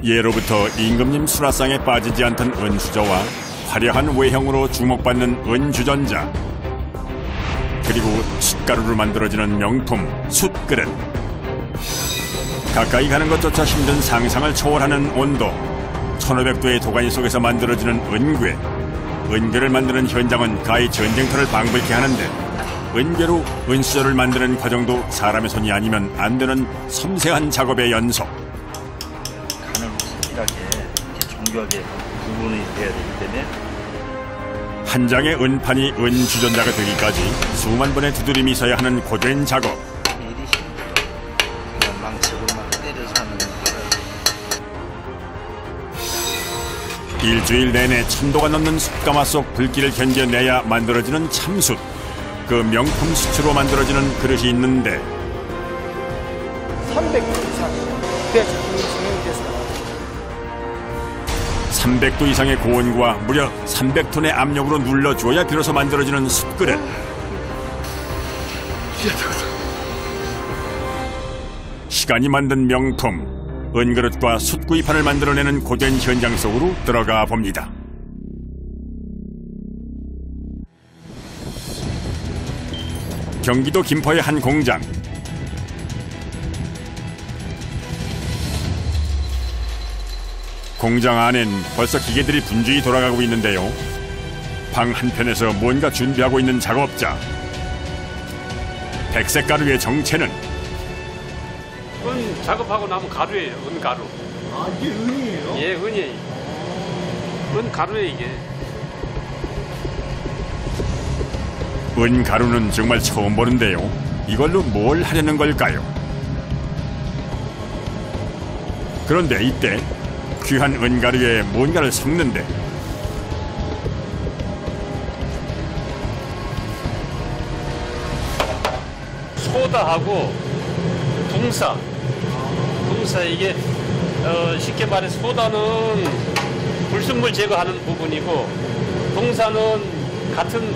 예로부터 임금님 수라상에 빠지지 않던 은수저와 화려한 외형으로 주목받는 은주전자, 그리고 숯가루로 만들어지는 명품 숯그릇. 가까이 가는 것조차 힘든 상상을 초월하는 온도, 1500도의 도가니 속에서 만들어지는 은괴. 은괴를 만드는 현장은 가히 전쟁터를 방불케 하는데, 은괴로 은수저를 만드는 과정도 사람의 손이 아니면 안 되는 섬세한 작업의 연속. 간을 세밀하게 정교하게 구분이 돼야 되기 때문에 한 장의 은판이 은주전자가 되기까지 수만 번의 두드림이 있어야 하는 고된 작업. 일이 힘들어. 그냥 망치로만 때려서 하는 거라. 일주일 내내 1000도가 넘는 숯가마 속 불길을 견뎌내야 만들어지는 참숯. 그 명품 숯으로 만들어지는 그릇이 있는데 300도 이상 때 작품이 진행돼서 나왔습니다. 300도 이상의 고온과 무려 300톤의 압력으로 눌러줘야 비로소 만들어지는 숯그릇. 시간이 만든 명품 은그릇과 숯구이판을 만들어내는 고된 현장 속으로 들어가 봅니다. 경기도 김포의 한 공장. 공장 안엔 벌써 기계들이 분주히 돌아가고 있는데요. 방 한편에서 뭔가 준비하고 있는 작업자. 백색 가루의 정체는? 은 작업하고 나면 가루예요. 은가루. 아, 이게 은이에요? 예, 은이에요. 은가루예요, 이게. 은가루는 정말 처음 보는데요. 이걸로 뭘 하려는 걸까요? 그런데 이때 귀한 은가루에 뭔가를 섞는데 소다하고 붕사 이게 쉽게 말해 소다는 불순물 제거하는 부분이고 붕사는 같은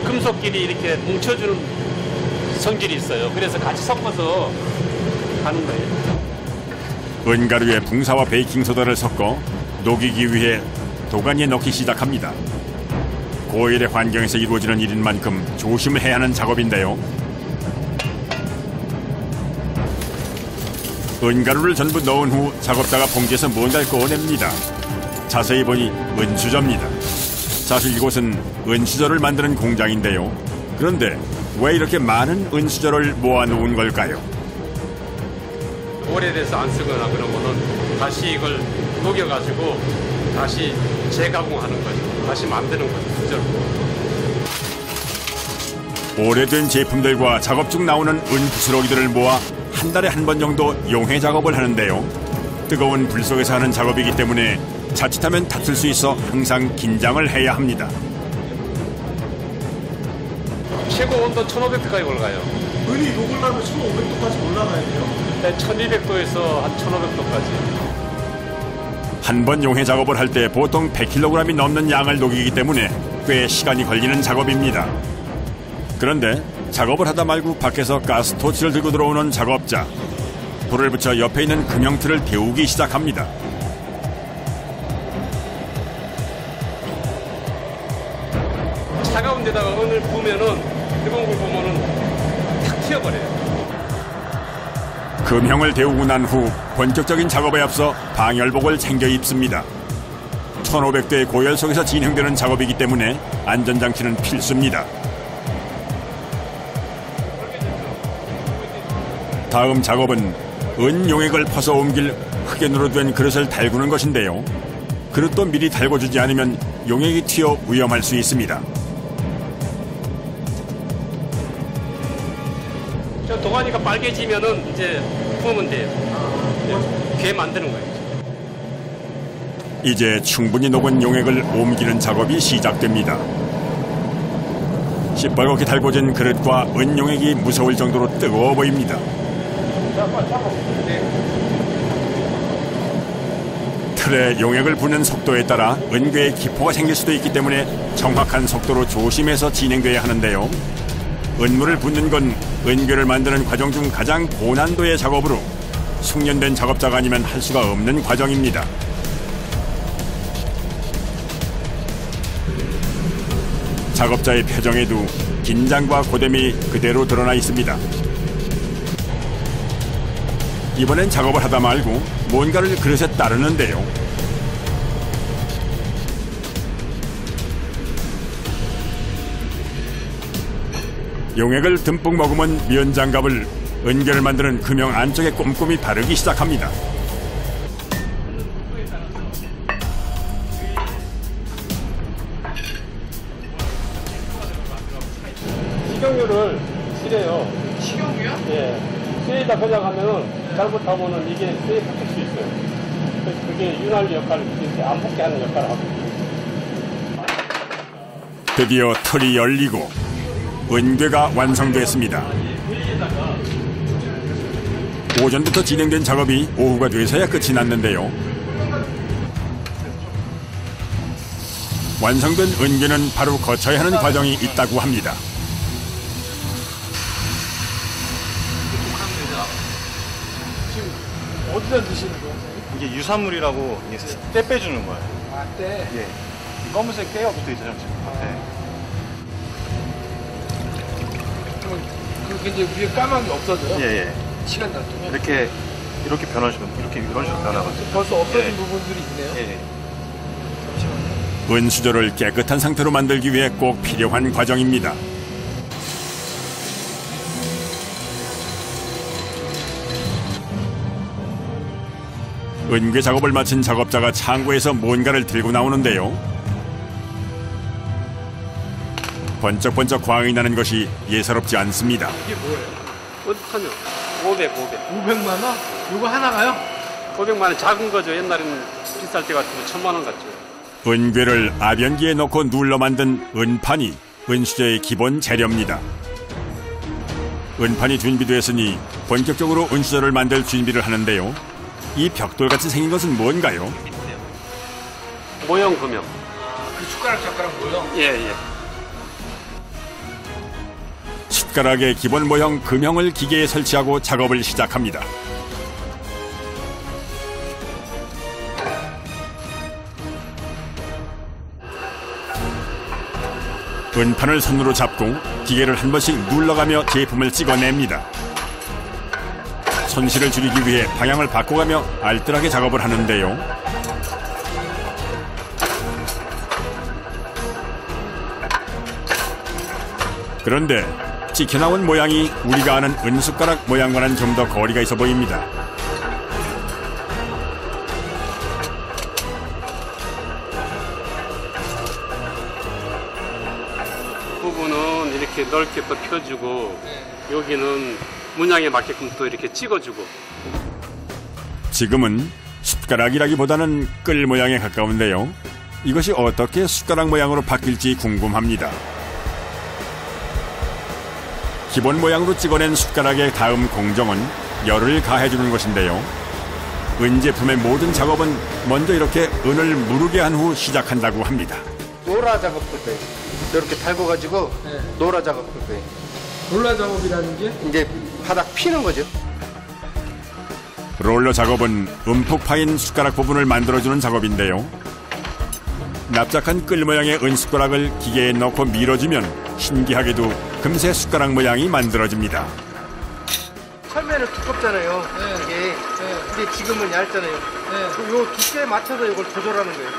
금속끼리 이렇게 뭉쳐주는 성질이 있어요. 그래서 같이 섞어서 하는 거예요. 은가루에 붕사와 베이킹소다를 섞어 녹이기 위해 도가니에 넣기 시작합니다. 고열의 환경에서 이루어지는 일인 만큼 조심을 해야 하는 작업인데요. 은가루를 전부 넣은 후 작업자가 봉지에서 뭔가를 꺼냅니다. 자세히 보니 은수저입니다. 사실 이곳은 은수저를 만드는 공장인데요. 그런데 왜 이렇게 많은 은수저를 모아놓은 걸까요? 오래돼서 안 쓰거나 그러면은 다시 이걸 녹여가지고 다시 재가공하는 거죠. 다시 만드는 거죠. 수저로. 오래된 제품들과 작업 중 나오는 은부스러기들을 모아 한 달에 한 번 정도 용해 작업을 하는데요. 뜨거운 불 속에서 하는 작업이기 때문에 자칫하면 다툴 수 있어 항상 긴장을 해야 합니다. 최고 온도 1500도까지 올라가요. 은이 녹으려면 1500도까지 올라가야 돼요? 네, 1200도에서 한 1500도까지. 한 번 용해 작업을 할 때 보통 100kg이 넘는 양을 녹이기 때문에 꽤 시간이 걸리는 작업입니다. 그런데 작업을 하다 말고 밖에서 가스토치를 들고 들어오는 작업자. 불을 붙여 옆에 있는 금형틀을 데우기 시작합니다. 차가운 데다가 은을 부으면은 뜨거운 걸 보면은 탁 튀어버려요. 금형을 데우고 난 후 본격적인 작업에 앞서 방열복을 챙겨 입습니다. 1500도의 고열 속에서 진행되는 작업이기 때문에 안전장치는 필수입니다. 다음 작업은 은 용액을 퍼서 옮길 흑연으로 된 그릇을 달구는 것인데요. 그릇도 미리 달궈주지 않으면 용액이 튀어 위험할 수 있습니다. 저 도가니가 빨개지면은 이제 부으면 돼요. 괴 만드는 거예요. 이제 충분히 녹은 용액을 옮기는 작업이 시작됩니다. 시뻘겋게 달궈진 그릇과 은 용액이 무서울 정도로 뜨거워 보입니다. 틀에 용액을 부는 속도에 따라 은괴에 기포가 생길 수도 있기 때문에 정확한 속도로 조심해서 진행돼야 하는데요. 은물을 붓는 건 은괴를 만드는 과정 중 가장 고난도의 작업으로 숙련된 작업자가 아니면 할 수가 없는 과정입니다. 작업자의 표정에도 긴장과 고됨이 그대로 드러나 있습니다. 이번엔 작업을 하다 말고 뭔가를 그릇에 따르는데요. 용액을 듬뿍 머금은 면장갑을 은결을 만드는 금형 안쪽에 꼼꼼히 바르기 시작합니다. 식용유를 칠해요. 식용유요? 예. 쇠에다 그냥 하면은 잘못하면은 이게 쇠에 박힐 수 있어요. 그래서 그게 윤활유 역할을 이렇게 안 붙게 하는 역할을 하고 있어요. 드디어 틀이 열리고 은괴가 완성됐습니다. 오전부터 진행된 작업이 오후가 돼서야 끝이 났는데요. 완성된 은괴는 바로 거쳐야 하는 과정이 있다고 합니다. 어디다 드시는 거예요? 이게 유산물이라고 이게 때 빼주는 거예요. 아, 때? 예. 이 검은색 때가 붙어 있잖아요. 지금. 그게 이제 위에 까만 게 없어져요? 예, 예. 시간 놔두면? 이렇게 변하시면 이렇게 이런 식으로 변하거든요. 벌써 없어진 예. 부분들이 있네요? 예, 예. 은수저를 깨끗한 상태로 만들기 위해 꼭 필요한 과정입니다. 은괴 작업을 마친 작업자가 창고에서 뭔가를 들고 나오는데요. 번쩍번쩍 광이 나는 것이 예사롭지 않습니다. 이게 뭐예요? 어떡하냐? 500. 500만 원? 이거 하나가요? 500만 원 작은 거죠. 옛날에는 비쌀 때 같으면 1000만 원 같죠. 은괴를 아변기에 넣고 눌러 만든 은판이 은수저의 기본 재료입니다. 은판이 준비됐으니 본격적으로 은수저를 만들 준비를 하는데요. 이 벽돌같이 생긴 것은 뭔가요? 모형 금형. 그 숟가락 모형? 예. 숟가락의 기본 모형 금형을 기계에 설치하고 작업을 시작합니다. 은판을 손으로 잡고 기계를 한 번씩 눌러가며 제품을 찍어냅니다. 손실을 줄이기 위해 방향을 바꿔가며 알뜰하게 작업을 하는데요. 그런데 찍혀나온 모양이 우리가 아는 은숟가락 모양과는 좀 더 거리가 있어 보입니다. 부분은 이렇게 넓게 또 펴주고 여기는 문양에 맞게끔 또 이렇게 찍어주고. 지금은 숟가락이라기보다는 끌 모양에 가까운데요. 이것이 어떻게 숟가락 모양으로 바뀔지 궁금합니다. 기본 모양으로 찍어낸 숟가락의 다음 공정은 열을 가해주는 것인데요. 은 제품의 모든 작업은 먼저 이렇게 은을 무르게 한 후 시작한다고 합니다. 노라 작업할 때 이렇게 달궈가지고 노라 작업할 때 롤러 작업이라는 게? 이제 바닥 피는 거죠. 롤러 작업은 움푹 파인 숟가락 부분을 만들어주는 작업인데요. 납작한 끌 모양의 은숟가락을 기계에 넣고 밀어주면 신기하게도 금세 숟가락 모양이 만들어집니다. 처음에는 두껍잖아요. 이게. 근데 지금은 얇잖아요. 요 두께에 맞춰서 이걸 조절하는 거예요.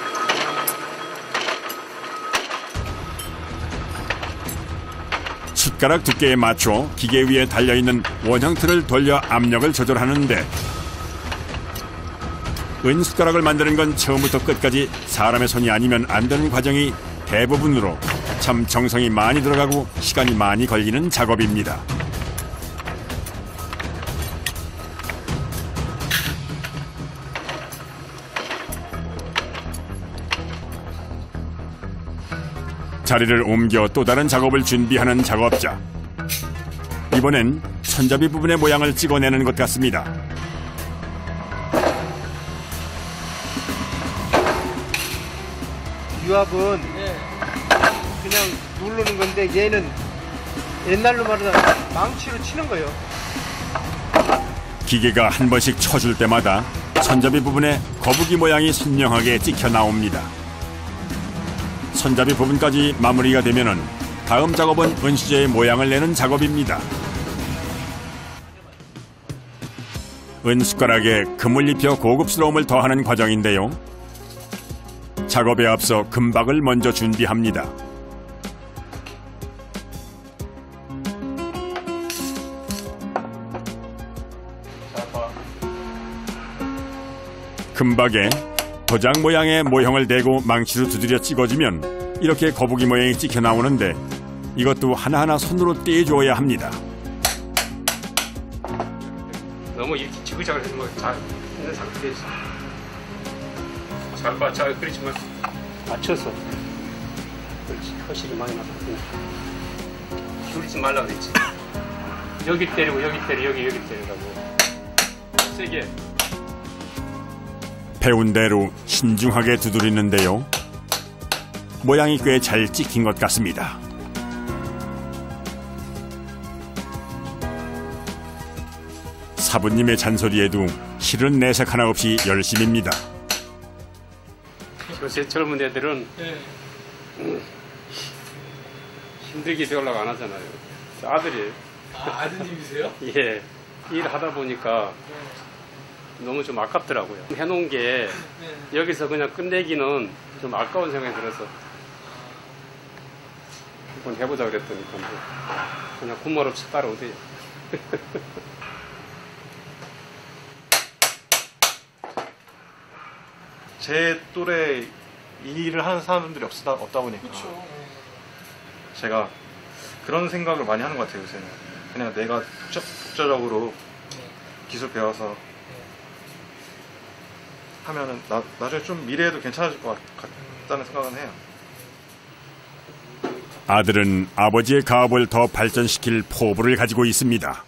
숟가락 두께에 맞춰 기계 위에 달려있는 원형 틀을 돌려 압력을 조절하는데 은숟가락을 만드는 건 처음부터 끝까지 사람의 손이 아니면 안 되는 과정이 대부분으로 참 정성이 많이 들어가고 시간이 많이 걸리는 작업입니다. 자리를 옮겨 또 다른 작업을 준비하는 작업자. 이번엔 손잡이 부분의 모양을 찍어내는 것 같습니다. 유압은 그냥 누르는 건데 얘는 옛날로 말하면 망치로 치는 거예요. 기계가 한 번씩 쳐줄 때마다 손잡이 부분에 거북이 모양이 선명하게 찍혀 나옵니다. 손잡이 부분까지 마무리가 되면은 다음 작업은 은수저의 모양을 내는 작업입니다. 은숟가락에 금을 입혀 고급스러움을 더하는 과정인데요. 작업에 앞서 금박을 먼저 준비합니다. 금박에 도장 모양의 모형을 대고 망치로 두드려 찍어주면 이렇게 거북이 모양이 찍혀 나오는데 이것도 하나하나 손으로 떼줘야 합니다. 너무 이렇게 지그자그해서 뭐잘 있는 상태에서 잘 그리지 마. 맞춰서. 그렇지. 허식이 많이 나서. 기울이지 말라 그랬지. 여기 때리고 여기 때리라고. 세게. 배운 대로 신중하게 두드리는데요. 모양이 꽤 잘 찍힌 것 같습니다. 사부님의 잔소리에도 실은 내색 하나 없이 열심입니다. 요새 젊은 애들은 힘들게 배우려고 안 하잖아요. 아들이. 아드님이세요? 예. 일하다 보니까 너무 좀 아깝더라고요. 해놓은 게 여기서 그냥 끝내기는 좀 아까운 생각이 들어서 한번 해보자 그랬더니 그냥 군말 없이 따라오대요. 제 또래 이 일을 하는 사람들이 없다 보니까 제가 그런 생각을 많이 하는 것 같아요. 요새는 그냥 내가 독자적으로 기술 배워서 하면은 나중에 좀 미래에도 괜찮아질 것 같다는 생각은 해요. 아들은 아버지의 가업을 더 발전시킬 포부를 가지고 있습니다.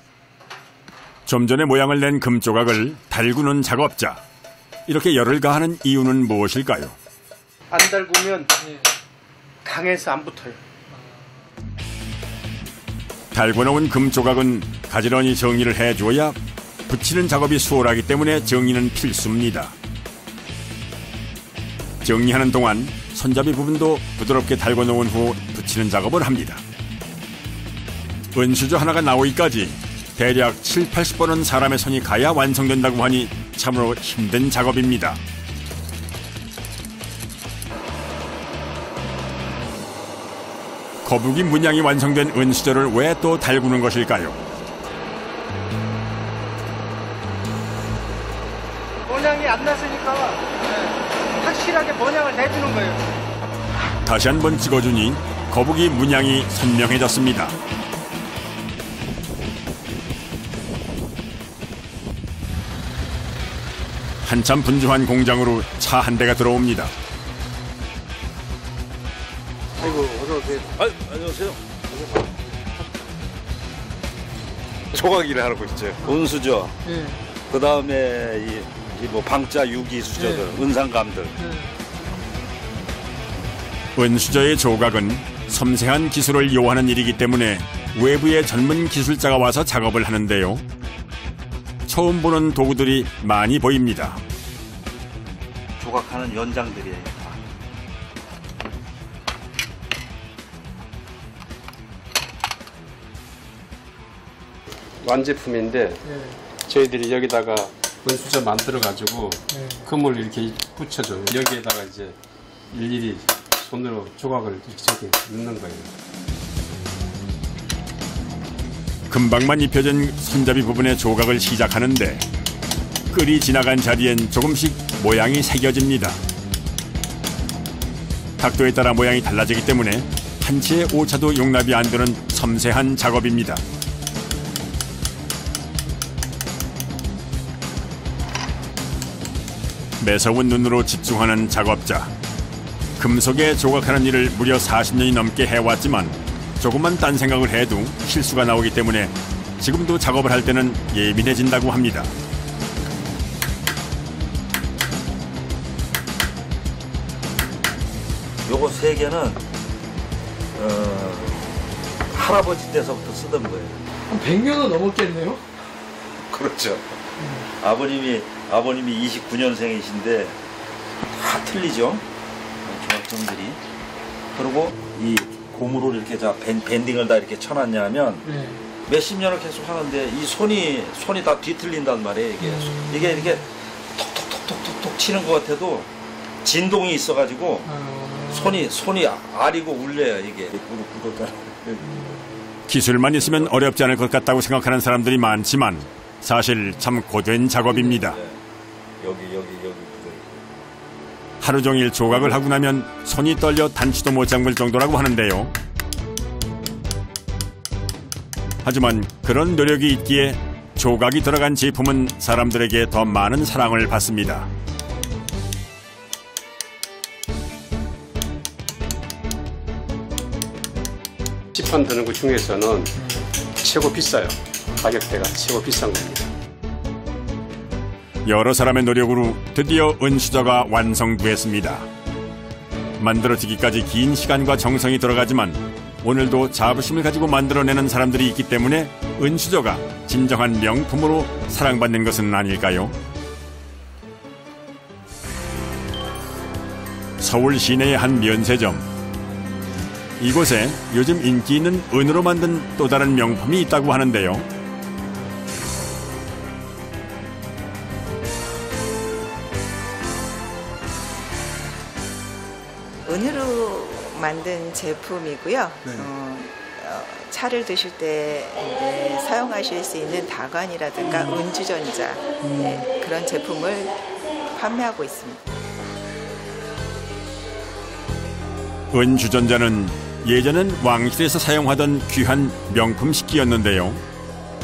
좀 전에 모양을 낸 금조각을 달구는 작업자. 이렇게 열을 가하는 이유는 무엇일까요? 안 달구면 강해서 안 붙어요. 달궈놓은 금조각은 가지런히 정리를 해줘야 붙이는 작업이 수월하기 때문에 정리는 필수입니다. 정리하는 동안 손잡이 부분도 부드럽게 달궈놓은 후 붙이는 작업을 합니다. 은수저 하나가 나오기까지 대략 7, 80번은 사람의 손이 가야 완성된다고 하니 참으로 힘든 작업입니다. 거북이 문양이 완성된 은수저를 왜 또 달구는 것일까요? 모양이 안 났으니까 확실하게 모양을 내주는 거예요. 다시 한번 찍어주니 거북이 문양이 선명해졌습니다. 한참 분주한 공장으로 차 한 대가 들어옵니다. 아이고, 어서오세요. 안녕하세요. 조각 일을 하고 있죠. 은수저. 그 다음에 뭐 방자 유기 수저들, 은상감들. 은수저의 조각은 섬세한 기술을 요하는 일이기 때문에 외부의 전문 기술자가 와서 작업을 하는데요. 처음 보는 도구들이 많이 보입니다. 조각하는 연장들이에요. 완제품인데 저희들이 여기다가 은수저 만들어가지고 금을 이렇게 붙여줘요. 여기에다가 이제 일일이 손으로 조각을 이렇게 넣는 거예요. 금방만 입혀진 손잡이 부분의 조각을 시작하는데 끓이 지나간 자리엔 조금씩 모양이 새겨집니다. 각도에 따라 모양이 달라지기 때문에 한치의 오차도 용납이 안 되는 섬세한 작업입니다. 매서운 눈으로 집중하는 작업자. 금속에 조각하는 일을 무려 40년이 넘게 해왔지만 조금만 딴 생각을 해도 실수가 나오기 때문에 지금도 작업을 할 때는 예민해진다고 합니다. 요거 세 개는 할아버지 때서부터 쓰던 거예요. 한 100년은 넘었겠네요? 그렇죠. 아버님이 29년생이신데 다 틀리죠. 조각품들이. 그리고 이 고무로 이렇게 밴딩을 다 이렇게 쳐놨냐면 몇십 년을 계속 하는데 이 손이 다 뒤틀린단 말이에요. 이게 이렇게 톡톡톡톡톡 치는 것 같아도 진동이 있어가지고 손이 아리고 울려요. 이게 기술만 있으면 어렵지 않을 것 같다고 생각하는 사람들이 많지만 사실 참 고된 작업입니다. 여기. 하루 종일 조각을 하고 나면 손이 떨려 단추도 못 잠글 정도라고 하는데요. 하지만 그런 노력이 있기에 조각이 들어간 제품은 사람들에게 더 많은 사랑을 받습니다. 시판 드는 것 중에서는 최고 비싸요. 가격대가 최고 비싼 겁니다. 여러 사람의 노력으로 드디어 은수저가 완성됐습니다. 만들어지기까지 긴 시간과 정성이 들어가지만 오늘도 자부심을 가지고 만들어내는 사람들이 있기 때문에 은수저가 진정한 명품으로 사랑받는 것은 아닐까요? 서울 시내의 한 면세점. 이곳에 요즘 인기 있는 은으로 만든 또 다른 명품이 있다고 하는데요. 은으로 만든 제품이고요. 차를 드실 때 사용하실 수 있는 다관이라든가 은주전자 그런 제품을 판매하고 있습니다. 은주전자는 예전엔 왕실에서 사용하던 귀한 명품 식기였는데요.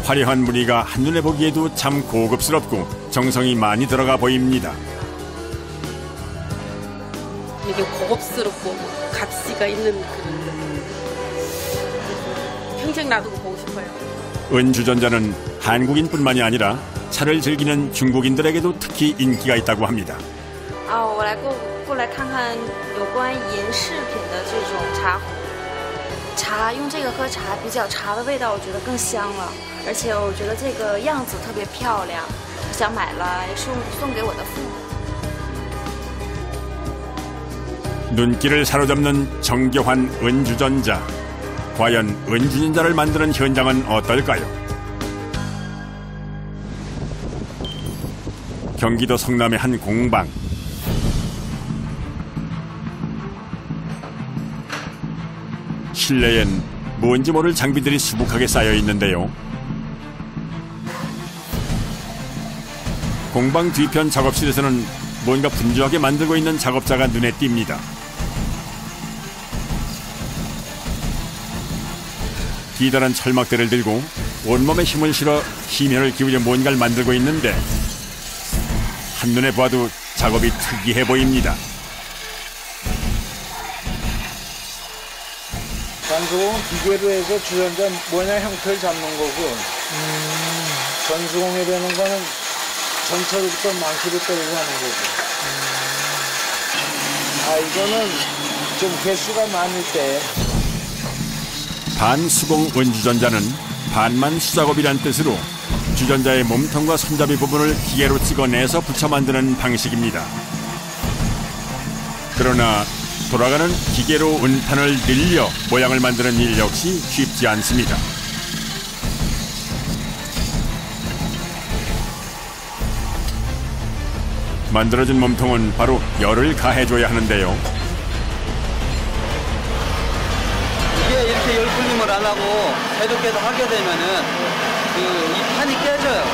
화려한 무늬가 한눈에 보기에도 참 고급스럽고 정성이 많이 들어가 보입니다. 되게 고급스럽고 값이가 있는 그런 평생 놔두고 보고 싶어요. 은주전자는 한국인뿐만이 아니라 차를 즐기는 중국인들에게도 특히 인기가 있다고 합니다. 我来看看有关银饰品的这种茶壶。茶用这个喝茶，比较茶的味道，我觉得更香了，而且我觉得这个样子特别漂亮，我想买来送给我的父母。 눈길을 사로잡는 정교한 은주전자. 과연 은주전자를 만드는 현장은 어떨까요? 경기도 성남의 한 공방. 실내엔 뭔지 모를 장비들이 수북하게 쌓여 있는데요. 공방 뒤편 작업실에서는 뭔가 분주하게 만들고 있는 작업자가 눈에 띕니다. 기다란 철막대를 들고 온몸에 힘을 실어 힘을 기울여 뭔가를 만들고 있는데 한눈에 봐도 작업이 특이해 보입니다. 전수공은 기계로 해서 주전자 모양 형태를 잡는 거고 전수공이라는 거는 전철부터 망치로 때리고 하는 거고 이거는 좀 개수가 많을 때 반수공 은주전자는 반만 수작업이란 뜻으로 주전자의 몸통과 손잡이 부분을 기계로 찍어내서 붙여 만드는 방식입니다. 그러나 돌아가는 기계로 은판을 늘려 모양을 만드는 일 역시 쉽지 않습니다. 만들어진 몸통은 바로 열을 가해줘야 하는데요. 이게 이렇게 열 풀림을 안 하고 계속해서 하게 되면은 이 판이 깨져요.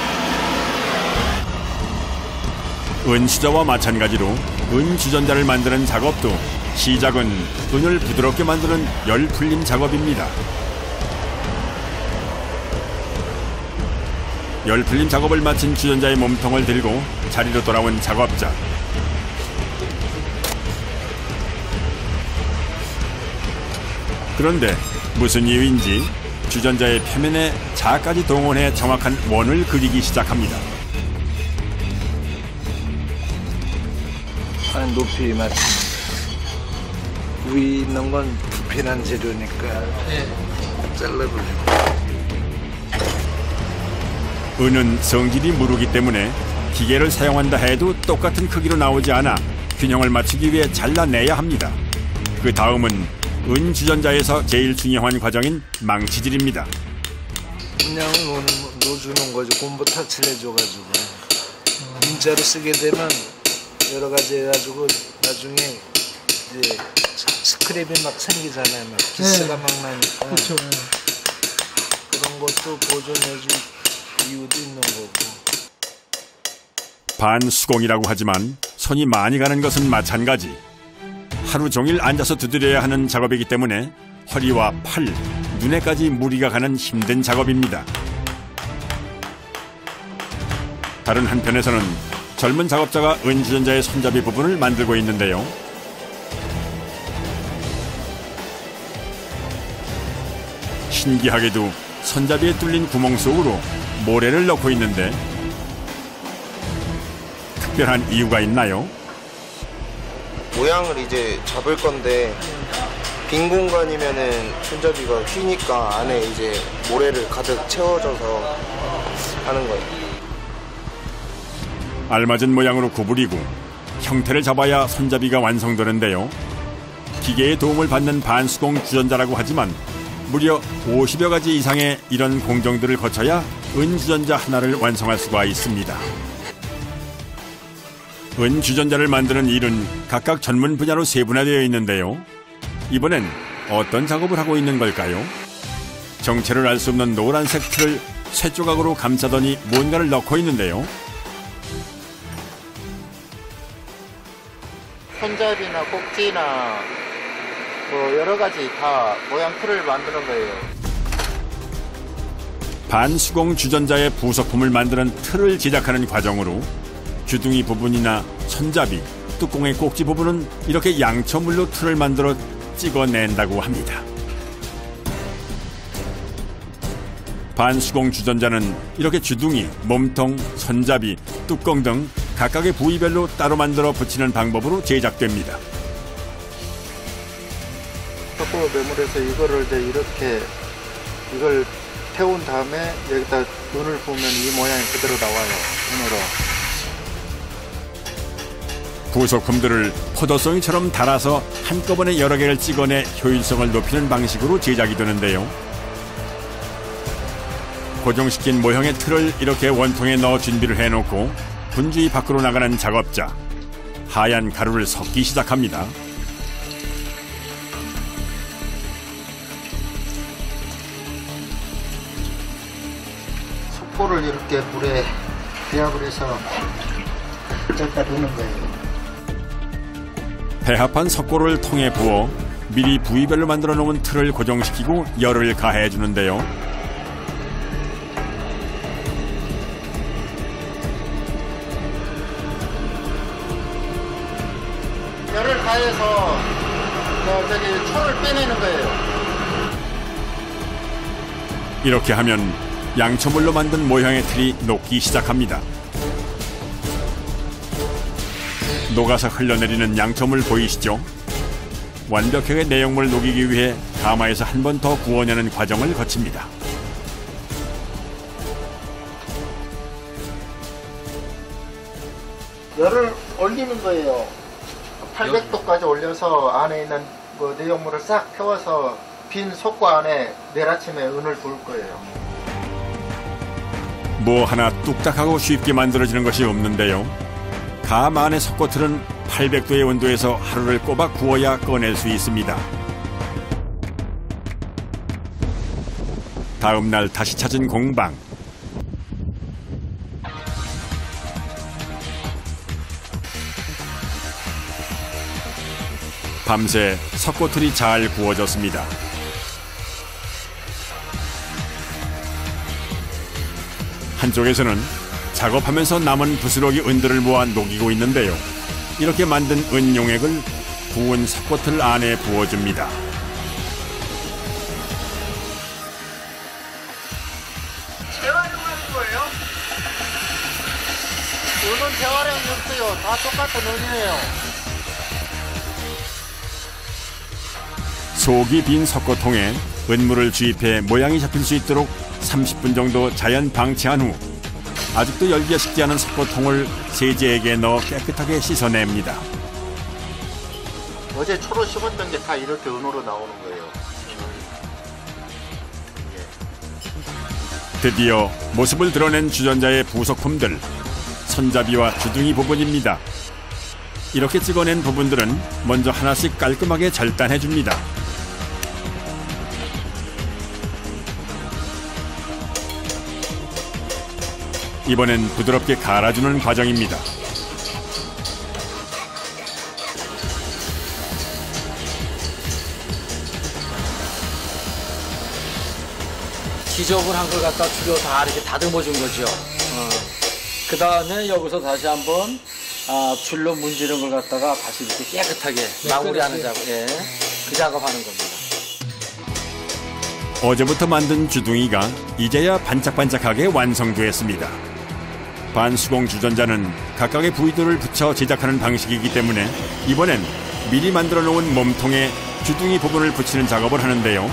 은수저와 마찬가지로 은주전자를 만드는 작업도 시작은 은을 부드럽게 만드는 열 풀림 작업입니다. 열 풀림 작업을 마친 주전자의 몸통을 들고 자리로 돌아온 작업자. 그런데 무슨 이유인지 주전자의 표면에 자까지 동원해 정확한 원을 그리기 시작합니다. 높이 맞습니다. 위에 있는 건 부피난 재료니까 잘라버리고 은은 성질이 무르기 때문에 기계를 사용한다 해도 똑같은 크기로 나오지 않아 균형을 맞추기 위해 잘라내야 합니다. 그 다음은 은 주전자에서 제일 중요한 과정인 망치질입니다. 그냥 놓주는 거지. 공부 타칠해줘가지고 문자로 쓰게 되면 여러 가지 해가지고 나중에 이제 스크랩이 막 생기잖아요. 막 기스가 막 나니까. 그렇죠. 그런 것도 보존해줄 이유도 있는 거고. 반수공이라고 하지만 손이 많이 가는 것은 마찬가지. 하루 종일 앉아서 두드려야 하는 작업이기 때문에 허리와 팔, 눈에까지 무리가 가는 힘든 작업입니다. 다른 한편에서는 젊은 작업자가 은주전자의 손잡이 부분을 만들고 있는데요. 신기하게도 손잡이에 뚫린 구멍 속으로 모래를 넣고 있는데 특별한 이유가 있나요? 모양을 이제 잡을 건데 빈 공간이면은 손잡이가 휘니까 안에 이제 모래를 가득 채워줘서 하는 거예요. 알맞은 모양으로 구부리고 형태를 잡아야 손잡이가 완성되는데요. 기계의 도움을 받는 반수공 주전자라고 하지만 무려 50여 가지 이상의 이런 공정들을 거쳐야 은주전자 하나를 완성할 수가 있습니다. 은주전자를 만드는 일은 각각 전문 분야로 세분화되어 있는데요. 이번엔 어떤 작업을 하고 있는 걸까요? 정체를 알 수 없는 노란색 틀을 쇠조각으로 감싸더니 뭔가를 넣고 있는데요. 손잡이나 꼭지나 뭐 여러 가지 다 모양 틀을 만드는 거예요. 반수공 주전자의 부속품을 만드는 틀을 제작하는 과정으로 주둥이 부분이나 손잡이, 뚜껑의 꼭지 부분은 이렇게 양처물로 틀을 만들어 찍어낸다고 합니다. 반수공 주전자는 이렇게 주둥이, 몸통, 손잡이, 뚜껑 등 각각의 부위별로 따로 만들어 붙이는 방법으로 제작됩니다. 석고 매물에서 이거를 이제 이렇게 이걸 태운 다음에 여기다 눈을 보면 이 모양이 그대로 나와요. 눈으로. 부속품들을 포도송이처럼 달아서 한꺼번에 여러 개를 찍어내 효율성을 높이는 방식으로 제작이 되는데요. 고정시킨 모형의 틀을 이렇게 원통에 넣어 준비를 해놓고 분주히 밖으로 나가는 작업자. 하얀 가루를 섞기 시작합니다. 석고를 이렇게 물에 배합을 해서 여기다 넣는 거예요. 배합한 석고를 통에 부어 미리 부위별로 만들어 놓은 틀을 고정시키고 열을 가해 주는데요. 열을 가해서 저기 철을 빼내는 거예요. 이렇게 하면 양초물로 만든 모형의 틀이 녹기 시작합니다. 녹아서 흘러내리는 양초물 보이시죠? 완벽하게 내용물을 녹이기 위해 가마에서 한 번 더 구워내는 과정을 거칩니다. 열을 올리는 거예요. 800도까지 올려서 안에 있는 그 내용물을 싹 태워서 빈 속고 안에 내일 아침에 은을 부을 거예요. 뭐 하나 뚝딱하고 쉽게 만들어지는 것이 없는데요. 감 안의 석고틀은 800도의 온도에서 하루를 꼬박 구워야 꺼낼 수 있습니다. 다음 날 다시 찾은 공방. 밤새 석고틀이 잘 구워졌습니다. 한쪽에서는 작업하면서 남은 부스러기 은들을 모아 녹이고 있는데요. 이렇게 만든 은 용액을 구운 석고틀 안에 부어줍니다. 재활용하는 거예요? 은은 재활용이 없어요. 다 똑같은 은이에요. 속이 빈 석고통에 은물을 주입해 모양이 잡힐 수 있도록 30분 정도 자연 방치한 후 아직도 열기가 식지 않은 석고통을 세제에게 넣어 깨끗하게 씻어냅니다. 어제 초로 씹었던 게 다 이렇게 은으로 나오는 거예요. 드디어 모습을 드러낸 주전자의 부속품들, 손잡이와 주둥이 부분입니다. 이렇게 찍어낸 부분들은 먼저 하나씩 깔끔하게 절단해줍니다. 이번엔 부드럽게 갈아주는 과정입니다. 지저분한 걸 갖다 주로 다 이렇게 다듬어 준 거죠. 그 다음에 여기서 다시 한번 줄로 문지른 걸 갖다가 다시 이렇게 깨끗하게 마무리하는 작업, 그 작업하는 겁니다. 어제부터 만든 주둥이가 이제야 반짝반짝하게 완성되었습니다. 반수공 주전자는 각각의 부위들을 붙여 제작하는 방식이기 때문에 이번엔 미리 만들어 놓은 몸통에 주둥이 부분을 붙이는 작업을 하는데요.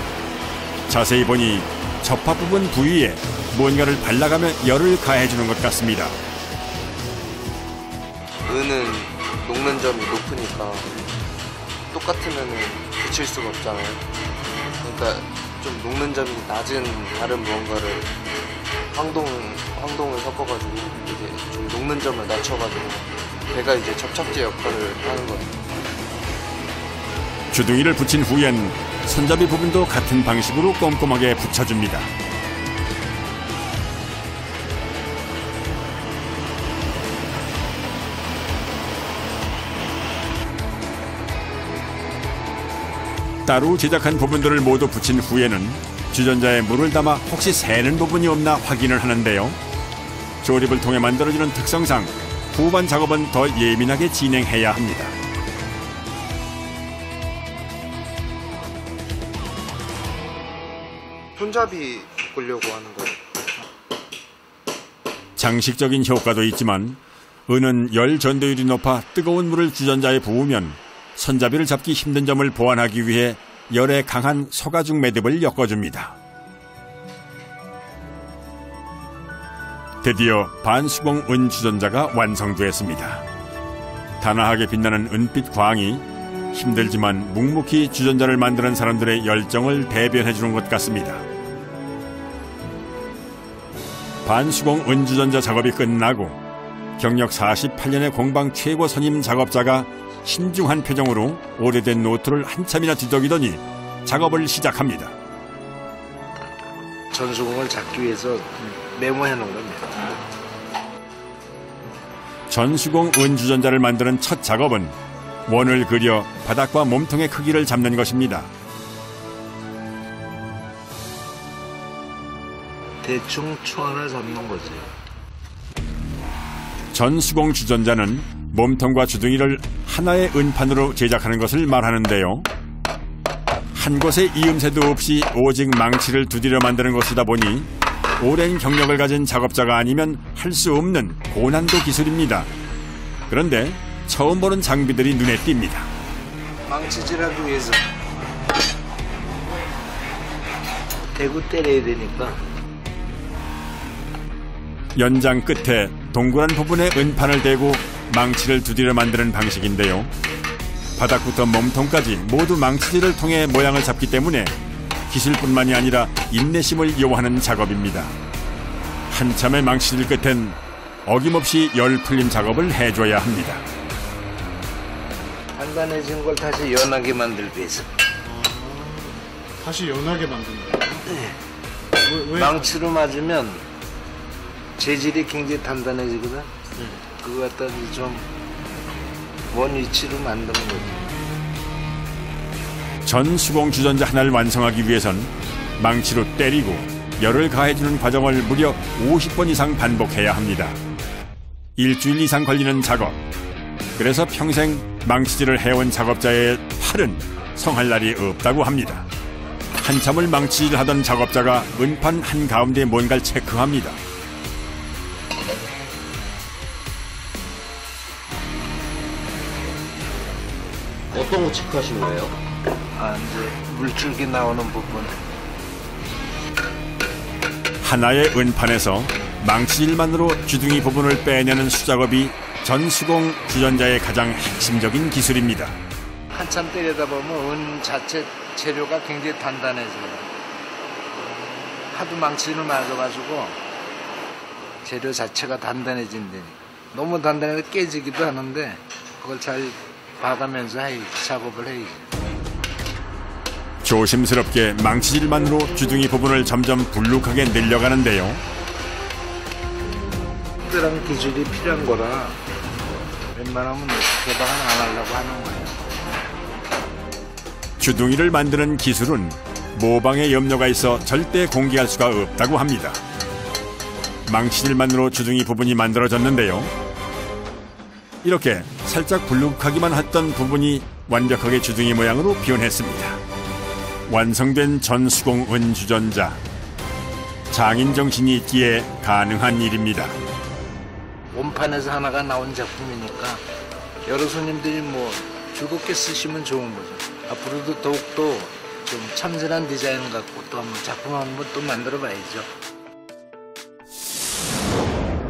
자세히 보니 접합 부분 부위에 뭔가를 발라가며 열을 가해주는 것 같습니다. 은은 녹는 점이 높으니까 똑같으면 붙일 수가 없잖아요. 그러니까 좀 녹는 점이 낮은 다른 무언가를 황동을 섞어가지고 이제 좀 녹는 점을 낮춰가지고 배가 이제 접착제 역할을 하는 거예요. 주둥이를 붙인 후엔 손잡이 부분도 같은 방식으로 꼼꼼하게 붙여줍니다. 따로 제작한 부분들을 모두 붙인 후에는 주전자에 물을 담아 혹시 새는 부분이 없나 확인을 하는데요. 조립을 통해 만들어지는 특성상 후반 작업은 더 예민하게 진행해야 합니다. 손잡이 바꾸려고 하는 거예요. 장식적인 효과도 있지만 은은 열 전도율이 높아 뜨거운 물을 주전자에 부으면 손잡이를 잡기 힘든 점을 보완하기 위해 열에 강한 소가죽 매듭을 엮어줍니다. 드디어 반수공 은 주전자가 완성되었습니다. 단아하게 빛나는 은빛 광이 힘들지만 묵묵히 주전자를 만드는 사람들의 열정을 대변해주는 것 같습니다. 반수공 은주전자 작업이 끝나고 경력 48년의 공방 최고 선임 작업자가 신중한 표정으로 오래된 노트를 한참이나 뒤적이더니 작업을 시작합니다. 전수공을 잡기 위해서 메모해 놓은 겁니다. 전수공 은주전자를 만드는 첫 작업은 원을 그려 바닥과 몸통의 크기를 잡는 것입니다. 대충 초 하나 잡는 거지. 전수공 주전자는 몸통과 주둥이를 하나의 은판으로 제작하는 것을 말하는데요. 한 곳에 이음새도 없이 오직 망치를 두드려 만드는 것이다 보니 오랜 경력을 가진 작업자가 아니면 할 수 없는 고난도 기술입니다. 그런데 처음 보는 장비들이 눈에 띕니다. 망치질하기 위해서 대구 때려야 되니까 연장 끝에 동그란 부분에 은판을 대고 망치를 두드려 만드는 방식인데요. 바닥부터 몸통까지 모두 망치질을 통해 모양을 잡기 때문에 기술뿐만이 아니라 인내심을 요하는 작업입니다. 한참의 망치질 끝엔 어김없이 열 풀림 작업을 해줘야 합니다. 단단해진 걸 다시 연하게 만들기 위해서. 다시 연하게 만드는 거예요? 네. 왜 망치로 맞으면 재질이 굉장히 단단해지거든. 그거 갖다 좀 원 위치로 만드는 거지. 전수공 주전자 하나를 완성하기 위해선 망치로 때리고 열을 가해주는 과정을 무려 50번 이상 반복해야 합니다. 일주일 이상 걸리는 작업. 그래서 평생 망치질을 해온 작업자의 팔은 성할 날이 없다고 합니다. 한참을 망치질을 하던 작업자가 은판 한가운데 뭔가를 체크합니다. 어떤 거 체크하신 거예요? 이제 물줄기 나오는 부분. 하나의 은판에서 망치질만으로 주둥이 부분을 빼내는 수작업이 전수공 주전자의 가장 핵심적인 기술입니다. 한참 때리다 보면 은 자체 재료가 굉장히 단단해져요. 하도 망치를 맞아가지고 재료 자체가 단단해진다니. 너무 단단해서 깨지기도 하는데 그걸 잘 봐가면서 작업을 해야지. 조심스럽게 망치질만으로 주둥이 부분을 점점 불룩하게 늘려가는데요. 특별한 기술이 필요한 거라 웬만하면 개방은 안 하려고 하는 거예요. 주둥이를 만드는 기술은 모방의 염려가 있어 절대 공개할 수가 없다고 합니다. 망치질만으로 주둥이 부분이 만들어졌는데요. 이렇게 살짝 불룩하기만 했던 부분이 완벽하게 주둥이 모양으로 변했습니다. 완성된 전수공 은주전자. 장인 정신이 있기에 가능한 일입니다. 원판에서 하나가 나온 작품이니까 여러 손님들이 뭐 즐겁게 쓰시면 좋은 거죠. 앞으로도 더욱더 좀 참신한 디자인 갖고 또 한번 작품 한번 또 만들어 봐야죠.